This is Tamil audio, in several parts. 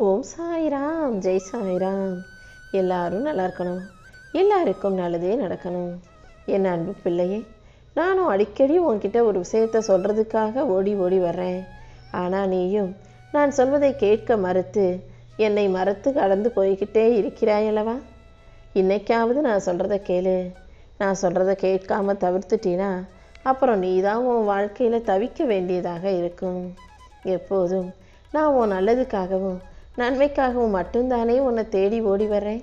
ஓம் சாய்ராம், ஜெய் சாய்ராம். எல்லாரும் நல்லா இருக்கணும், எல்லாருக்கும் நல்லதே நடக்கணும். என் அன்பு பிள்ளையே, நானும் அடிக்கடி உன்கிட்ட ஒரு விஷயத்தை சொல்கிறதுக்காக ஓடி ஓடி வர்றேன். ஆனால் நீயும் நான் சொல்வதை கேட்க மறுத்து என்னை மறத்து கடந்து போய்கிட்டே இருக்கிறாயல்லவா? இன்னைக்காவது நான் சொல்கிறத கேளு. நான் சொல்கிறத கேட்காம தவிர்த்துட்டீனா அப்புறம் நீ தான் உன் வாழ்க்கையில் தவிக்க வேண்டியதாக இருக்கும். எப்போதும் நான் உன் நல்லதுக்காகவும் நன்மைக்காகவும் மட்டும்தானே உன்னை தேடி ஓடி வர்றேன்.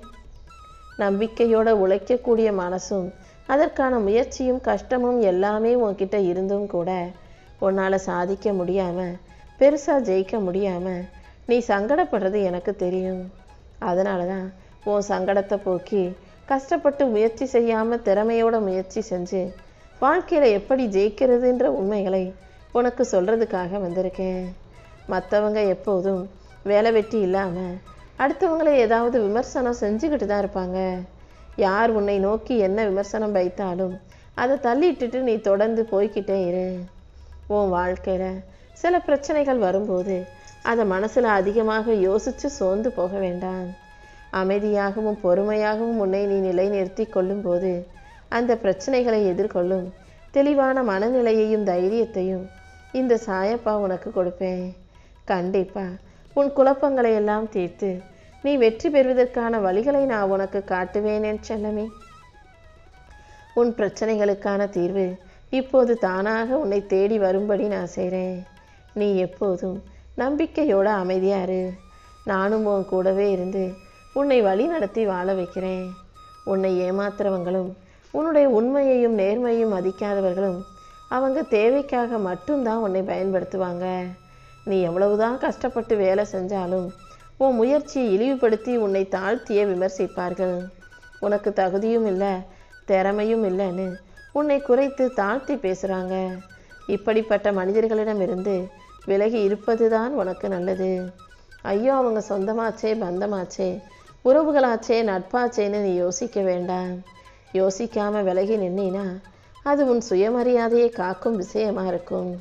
நம்பிக்கையோடு உழைக்கக்கூடிய மனசும் அதற்கான முயற்சியும் கஷ்டமும் எல்லாமே உன்கிட்ட இருந்தும் கூட உன்னால் சாதிக்க முடியாமல், பெருசாக ஜெயிக்க முடியாமல் நீ சங்கடப்படுறது எனக்கு தெரியும். அதனால தான் உன் சங்கடத்தை போக்கி கஷ்டப்பட்டு முயற்சி செய்யாமல் திறமையோட முயற்சி செஞ்சு வாழ்க்கையில் எப்படி ஜெயிக்கிறதுன்ற உண்மைகளை உனக்கு சொல்கிறதுக்காக வந்திருக்கேன். மற்றவங்க எப்போதும் வேலை வெட்டி இல்லாமல் அடுத்தவங்களை ஏதாவது விமர்சனம் செஞ்சுக்கிட்டு தான் இருப்பாங்க. யார் உன்னை நோக்கி என்ன விமர்சனம் வைத்தாலும் அதை தள்ளிட்டுட்டு நீ தொடர்ந்து போய்கிட்டே இரு. உன் வாழ்க்கையில் சில பிரச்சனைகள் வரும்போது அதை மனசில் அதிகமாக யோசித்து சோர்ந்து போக வேண்டாம். அமைதியாகவும் பொறுமையாகவும் உன்னை நீ நிலைநிறுத்தி கொள்ளும்போது அந்த பிரச்சனைகளை எதிர்கொள்ளும் தெளிவான மனநிலையையும் தைரியத்தையும் இந்த சாயப்பா உனக்கு கொடுப்பேன். கண்டிப்பா உன் குழப்பங்களை எல்லாம் தீர்த்து நீ வெற்றி பெறுவதற்கான வழிகளை நான் உனக்கு காட்டுவேன் என் செல்லமே. உன் பிரச்சனைகளுக்கான தீர்வு இப்போது தானாக உன்னை தேடி வரும்படி நான் செய்கிறேன். நீ எப்போதும் நம்பிக்கையோட அமைதியாரு. நானும் உன் கூடவே இருந்து உன்னை வழி நடத்தி வாழ வைக்கிறேன். உன்னை ஏமாத்துறவங்களும் உன்னுடைய உண்மையையும் நேர்மையும் மதிக்காதவர்களும் அவங்க தேவைக்காக மட்டும்தான் உன்னை பயன்படுத்துவாங்க. நீ எவ்வளவுதான் கஷ்டப்பட்டு வேலை செஞ்சாலும் உன் முயற்சியை இழிவுபடுத்தி உன்னை தாழ்த்தியே விமர்சிப்பார்கள். உனக்கு தகுதியும் இல்லை, திறமையும் இல்லைன்னு உன்னை குறைத்து தாழ்த்தி பேசுகிறாங்க. இப்படிப்பட்ட மனிதர்களிடமிருந்து விலகி இருப்பது தான் உனக்கு நல்லது. ஐயோ, அவங்க சொந்தமாச்சே, பந்தமாச்சே, உறவுகளாச்சே, நட்பாச்சேன்னு நீ யோசிக்க வேண்டாம். யோசிக்காமல் விலகி நின்னா அது உன் சுயமரியாதையை காக்கும் விஷயமாக இருக்கும்.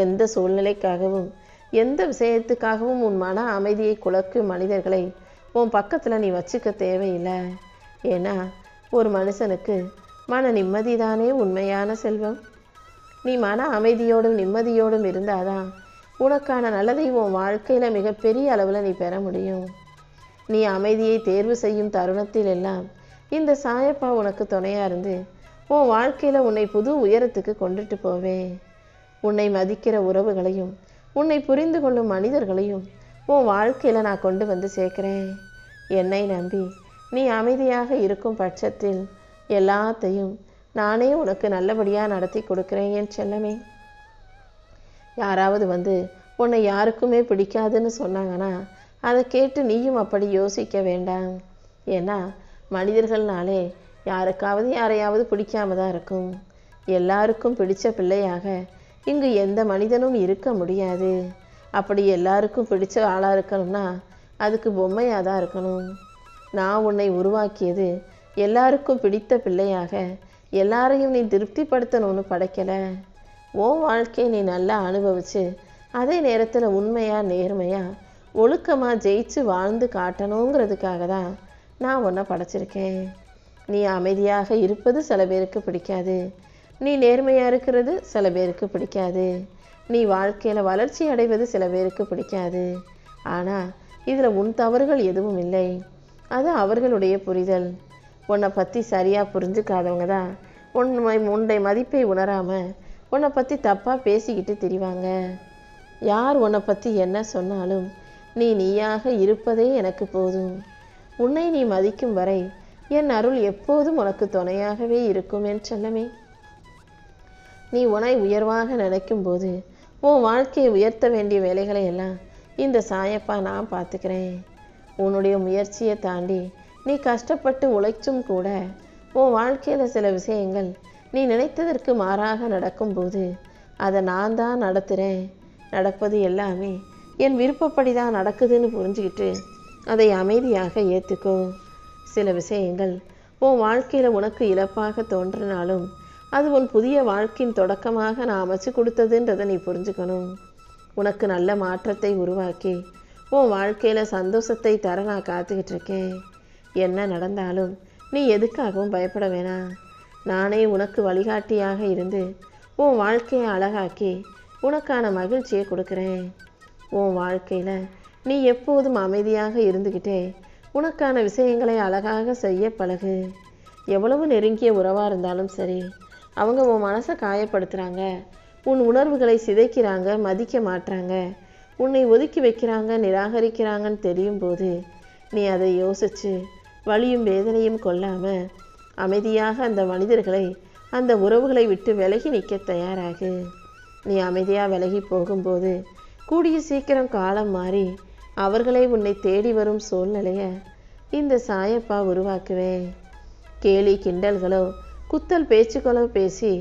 எந்த சூழ்நிலைக்காகவும் எந்த விஷயத்துக்காகவும் உன் மன அமைதியை குலைக்கும் மனிதர்களை உன் பக்கத்தில் நீ வச்சுக்க தேவையில்லை. ஏன்னா ஒரு மனுஷனுக்கு மன நிம்மதி தானே உண்மையான செல்வம். நீ மன அமைதியோடும் நிம்மதியோடும் இருந்தாதான் உனக்கான நல்லதை உன் வாழ்க்கையில் மிகப்பெரிய அளவில் நீ பெற முடியும். நீ அமைதியை தேர்வு செய்யும் தருணத்தில் எல்லாம் இந்த சாயப்பா உனக்கு துணையாக இருந்து உன் வாழ்க்கையில் உன்னை புது உயரத்துக்கு கொண்டுட்டு போவேன். உன்னை மதிக்கிற உறவுகளையும் உன்னை புரிந்து கொள்ளும் மனிதர்களையும் உன் வாழ்க்கையில் நான் கொண்டு வந்து சேர்க்கிறேன். என்னை நம்பி நீ அமைதியாக இருக்கும் பட்சத்தில் எல்லாத்தையும் நானே உனக்கு நல்லபடியாக நடத்தி கொடுக்குறேன் என் செல்லமே. யாராவது வந்து உன்னை யாருக்குமே பிடிக்காதுன்னு சொன்னாங்கன்னா அதை கேட்டு நீயும் அப்படி யோசிக்க வேண்டாம். ஏன்னா மனிதர்கள்னாலே யாருக்காவது யாரையாவது பிடிக்காம தான் இருக்கும். எல்லாருக்கும் பிடிச்ச பிள்ளையாக இங்கு எந்த மனிதனும் இருக்க முடியாது. அப்படி எல்லாருக்கும் பிடிச்ச ஆளாக இருக்கணும்னா அதுக்கு பொம்மையாக தான் இருக்கணும். நான் உன்னை உருவாக்கியது எல்லாருக்கும் பிடித்த பிள்ளையாக, எல்லாரையும் நீ திருப்திப்படுத்தணும்னு படைக்கலை. உன் வாழ்க்கையை நீ நல்லா அனுபவிச்சு அதே நேரத்தில் உண்மையாக நேர்மையாக ஒழுக்கமாக ஜெயிச்சு வாழ்ந்து காட்டணுங்கிறதுக்காக தான் நான் உன்னை படைச்சிருக்கேன். நீ அமைதியாக இருப்பது சில பேருக்கு பிடிக்காது, நீ நேர்மையாக இருக்கிறது சில பேருக்கு பிடிக்காது, நீ வாழ்க்கையில் வளர்ச்சி அடைவது சில பேருக்கு பிடிக்காது. ஆனால் இதில் உன் தவறுகள் எதுவும் இல்லை, அது அவர்களுடைய புரிதல். உன்னை பற்றி சரியாக புரிஞ்சுக்காதவங்க தான் உன்னை மதிப்பை உணராமல் உன்னை பற்றி தப்பாக பேசிக்கிட்டு திரிவாங்க. யார் உன்னை பற்றி என்ன சொன்னாலும் நீ நீயாக இருப்பதே எனக்கு போதும். உன்னை நீ மதிக்கும் வரை என் அருள் எப்போதும் உனக்கு துணையாகவே இருக்கும் என் செல்லமே. நீ உன்னை உயர்வாக நினைக்கும் போது உன் வாழ்க்கையை உயர்த்த வேண்டிய வேலைகளை எல்லாம் இந்த சாயப்பா நான் பார்த்துக்கிறேன். உன்னுடைய முயற்சியை தாண்டி நீ கஷ்டப்பட்டு உழைச்சும் கூட உன் வாழ்க்கையில் சில விஷயங்கள் நீ நினைத்ததற்கு மாறாக நடக்கும்போது அதை நான் தான் நடத்துகிறேன். நடப்பது எல்லாமே என் விருப்பப்படி தான் நடக்குதுன்னு புரிஞ்சுக்கிட்டு அதை அமைதியாக ஏற்றுக்கோ. சில விஷயங்கள் உன் வாழ்க்கையில் உனக்கு இழப்பாக தோன்றினாலும் அது உன் புதிய வாழ்க்கையின் தொடக்கமாக நான் அமைச்சு கொடுத்ததுன்றதை நீ புரிஞ்சுக்கணும். உனக்கு நல்ல மாற்றத்தை உருவாக்கி உன் வாழ்க்கையில் சந்தோஷத்தை தர நான் காத்துக்கிட்டு இருக்கேன். என்ன நடந்தாலும் நீ எதுக்காகவும் பயப்பட வேணாம். நானே உனக்கு வழிகாட்டியாக இருந்து உன் வாழ்க்கையை அழகாக்கி உனக்கான மகிழ்ச்சியை கொடுக்குறேன். உன் வாழ்க்கையில் நீ எப்போதும் அமைதியாக இருந்துக்கிட்டே உனக்கான விஷயங்களை அழகாக செய்ய பழகு. எவ்வளவு நெருங்கிய உறவாக இருந்தாலும் சரி, அவங்க உன் மனசை காயப்படுத்துகிறாங்க, உன் உணர்வுகளை சிதைக்கிறாங்க, மதிக்க மாட்டாங்க, உன்னை ஒதுக்கி வைக்கிறாங்க, நிராகரிக்கிறாங்கன்னு தெரியும் போது நீ அதை யோசித்து வலியும் வேதனையும் கொள்ளாமல் அமைதியாக அந்த மனிதர்களை, அந்த உறவுகளை விட்டு விலகி நிற்க தயாராகு. நீ அமைதியாக விலகி போகும்போது கூடிய சீக்கிரம் காலம் மாறி அவர்களை உன்னை தேடி வரும் சூழ்நிலையை இந்த சாயப்பா உருவாக்குவேன். கேலி கிண்டல்களோ குத்தல் பேச்சுக்களோ பேசி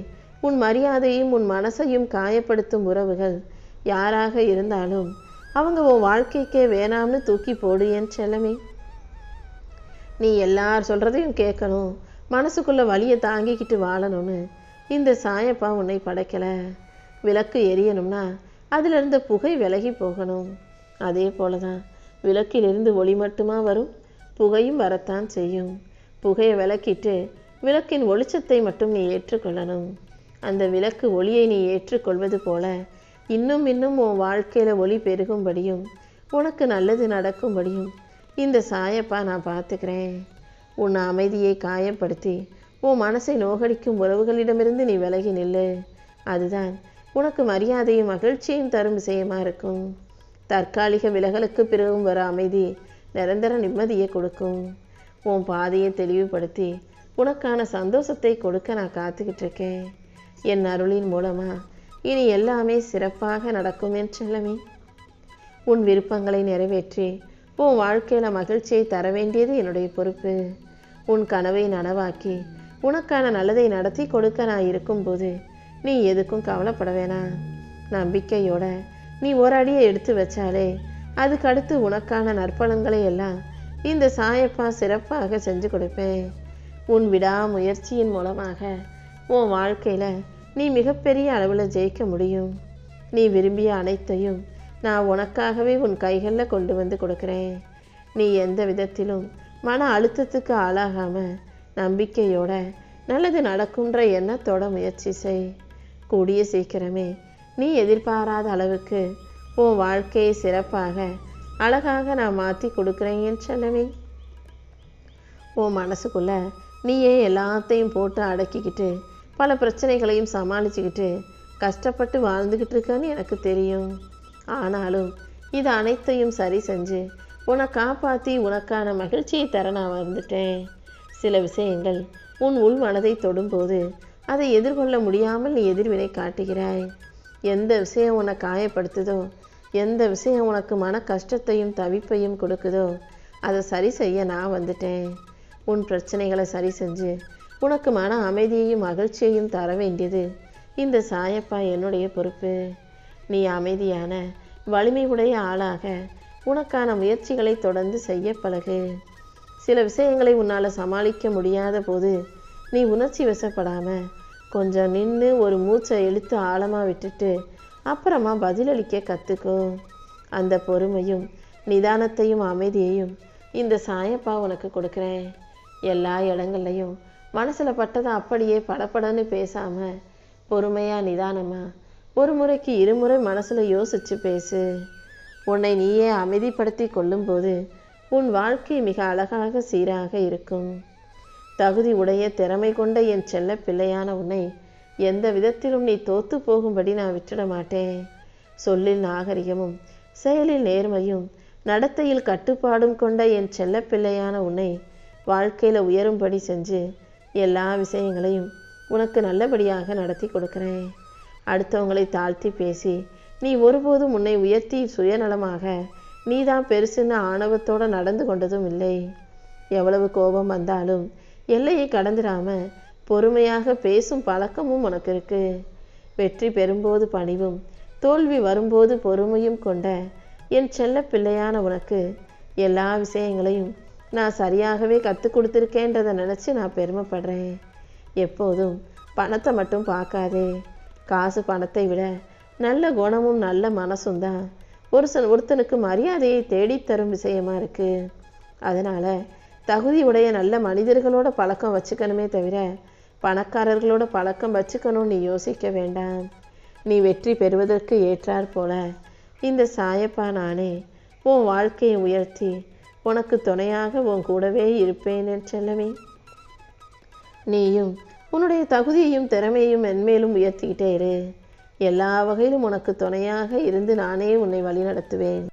உன் மரியாதையும் உன் மனசையும் காயப்படுத்தும் உறவுகள் யாராக இருந்தாலும் அவங்க உன் வாழ்க்கைக்கே வேணாம்னு தூக்கி போடு என் செல்லமே. நீ எல்லார் சொல்கிறதையும் கேட்கணும், மனசுக்குள்ள வலியை தாங்கிக்கிட்டு வாழணும்னு இந்த சாயப்பா உன்னை படைக்கலை. விளக்கு எரியணும்னா அதிலிருந்து புகை விலகி போகணும். அதே போல தான் விளக்கிலிருந்து ஒளி மட்டுமா வரும், புகையும் வரத்தான் செய்யும். புகையை விளக்கிட்டு விளக்கின் ஒளிச்சத்தை மட்டும் நீ ஏற்றுக்கொள்ளணும். அந்த விளக்கு ஒளியை நீ ஏற்றுக்கொள்வது போல இன்னும் இன்னும் உன் வாழ்க்கையில் ஒளி பெருகும்படியும் உனக்கு நல்லது நடக்கும்படியும் இந்த சாயப்பா நான் பார்த்துக்கிறேன். உன் அமைதியை காயப்படுத்தி உன் மனசை நோகடிக்கும் உறவுகளிடமிருந்து நீ விலகி நில்லு. அதுதான் உனக்கு மரியாதையும் மகிழ்ச்சியும் தரும் விஷயமாக இருக்கும். தற்காலிக விலகலுக்கு பிறகும் வர அமைதி நிரந்தர நிம்மதியை கொடுக்கும். உன் பாதையை தெளிவுபடுத்தி உனக்கான சந்தோஷத்தை கொடுக்க நான் காத்துக்கிட்டு இருக்கேன். என் அருளின் மூலமாக இனி எல்லாமே சிறப்பாக நடக்கும் என் செல்லமே. உன் விருப்பங்களை நிறைவேற்றி உன் வாழ்க்கையில் மகிழ்ச்சியை தர வேண்டியது என்னுடைய பொறுப்பு. உன் கனவை நனவாக்கி உனக்கான நல்லதை நடத்தி கொடுக்க நான் இருக்கும்போது நீ எதுக்கும் கவலைப்பட வேணாம். நம்பிக்கையோட நீ ஒரு அடியை எடுத்து வச்சாலே அதுக்கு அடுத்து உனக்கான நற்பலன்களை எல்லாம் இந்த சாயப்பா சிறப்பாக செஞ்சு கொடுப்பேன். உன் விடாமுயற்சியின் மூலமாக உன் வாழ்க்கையில் நீ மிகப்பெரிய அளவில் ஜெயிக்க முடியும். நீ விரும்பிய அனைத்தையும் நான் உனக்காகவே உன் கைகளில் கொண்டு வந்து கொடுக்குறேன். நீ எந்த விதத்திலும் மன அழுத்தத்துக்கு ஆளாகாமல் நம்பிக்கையோட நல்லது நடக்கும்ன்ற எண்ணத்தோட முயற்சி செய். கூடிய சீக்கிரமே நீ எதிர்பாராத அளவுக்கு உன் வாழ்க்கையை சிறப்பாக அழகாக நான் மாற்றி கொடுக்குறேன் என் செல்லமே. உன் மனசுக்குள்ள நீயே எல்லாத்தையும் போட்டு அடக்கிக்கிட்டு பல பிரச்சனைகளையும் சமாளிச்சுக்கிட்டு கஷ்டப்பட்டு வாழ்ந்துக்கிட்டு இருக்கன்னு எனக்கு தெரியும். ஆனாலும் இது அனைத்தையும் சரி செஞ்சு உன்னை காப்பாற்றி உனக்கான மகிழ்ச்சியை தர நான் வந்துட்டேன். சில விஷயங்கள் உன் உள் மனதை தொடும்போது அதை எதிர்கொள்ள முடியாமல் நீ எதிர்வினை காட்டுகிறாய். எந்த விஷயம் உன்னை காயப்படுத்துதோ, எந்த விஷயம் உனக்கு மன கஷ்டத்தையும் தவிப்பையும் கொடுக்குதோ அதை சரி செய்ய நான் வந்துட்டேன். உன் பிரச்சனைகளை சரி செஞ்சு உனக்கு மன அமைதியையும் மகிழ்ச்சியையும் தர வேண்டியது இந்த சாயப்பா என்னுடைய பொறுப்பு. நீ அமைதியான வலிமை உடைய ஆளாக உனக்கான முயற்சிகளை தொடர்ந்து செய்ய பழகு. சில விஷயங்களை உன்னால் சமாளிக்க முடியாத போது நீ உணர்ச்சி வசப்படாமல் கொஞ்சம் நின்று ஒரு மூச்சை இழுத்து ஆழமாக விட்டுட்டு அப்புறமா பதிலளிக்க கற்றுக்கோ. அந்த பொறுமையும் நிதானத்தையும் அமைதியையும் இந்த சாயப்பா உனக்கு கொடுக்குறேன். எல்லா இடங்கள்லையும் மனசில் பட்டதை அப்படியே படப்படன்னு பேசாமல் பொறுமையாக நிதானமாக ஒரு முறைக்கு இருமுறை மனசில் யோசித்து பேசு. உன்னை நீயே அமைதிப்படுத்தி கொள்ளும்போது உன் வாழ்க்கை மிக அழகாக சீராக இருக்கும். தகுதி உடைய திறமை கொண்ட என் செல்ல பிள்ளையான உன்னை எந்த விதத்திலும் நீ தோத்து போகும்படி நான் விட்டுட மாட்டேன். சொல்லில் நாகரிகமும் செயலில் நேர்மையும் நடத்தையில் கட்டுப்பாடும் கொண்ட என் செல்ல பிள்ளையான உன்னை வாழ்க்கையில் உயரும்படி செஞ்சு எல்லா விஷயங்களையும் உனக்கு நல்லபடியாக நடத்தி கொடுக்குறேன். அடுத்தவங்களை தாழ்த்தி பேசி நீ ஒருபோதும் உன்னை உயர்த்தி சுயநலமாக நீதான் பெருசுன்னு ஆணவத்தோடு நடந்து கொண்டதும் இல்லை. எவ்வளவு கோபம் வந்தாலும் எல்லையை கடந்துடாம பொறுமையாக பேசும் பழக்கமும் உனக்கு இருக்கு. வெற்றி பெறும்போது பணிவும் தோல்வி வரும்போது பொறுமையும் கொண்ட என் செல்ல பிள்ளையான உனக்கு எல்லா விஷயங்களையும் நான் சரியாகவே கற்றுக் கொடுத்துருக்கேன்றதை நினச்சி நான் பெருமைப்படுறேன். எப்போதும் பணத்தை மட்டும் பார்க்காதே. காசு பணத்தை விட நல்ல குணமும் நல்ல மனசும் தான் ஒருத்தனுக்கு மரியாதையை தேடித்தரும் விஷயமா இருக்கு. அதனால தகுதியுடைய நல்ல மனிதர்களோட பழக்கம் வச்சுக்கணுமே தவிர பணக்காரர்களோட பழக்கம் வச்சுக்கணும்னு நீ யோசிக்க வேண்டாம். நீ வெற்றி பெறுவதற்கு ஏற்றாற் போல இந்த சாயப்பா நானே உன் வாழ்க்கையை உயர்த்தி உனக்கு துணையாக உன் கூடவே இருப்பேன் என் செல்லமே. நீயும் உன்னுடைய தகுதியையும் திறமையையும் மென்மேலும் உயர்த்திக்கிட்டே இரு. எல்லா வகையிலும் உனக்கு துணையாக இருந்து நானே உன்னை வழி நடத்துவேன்.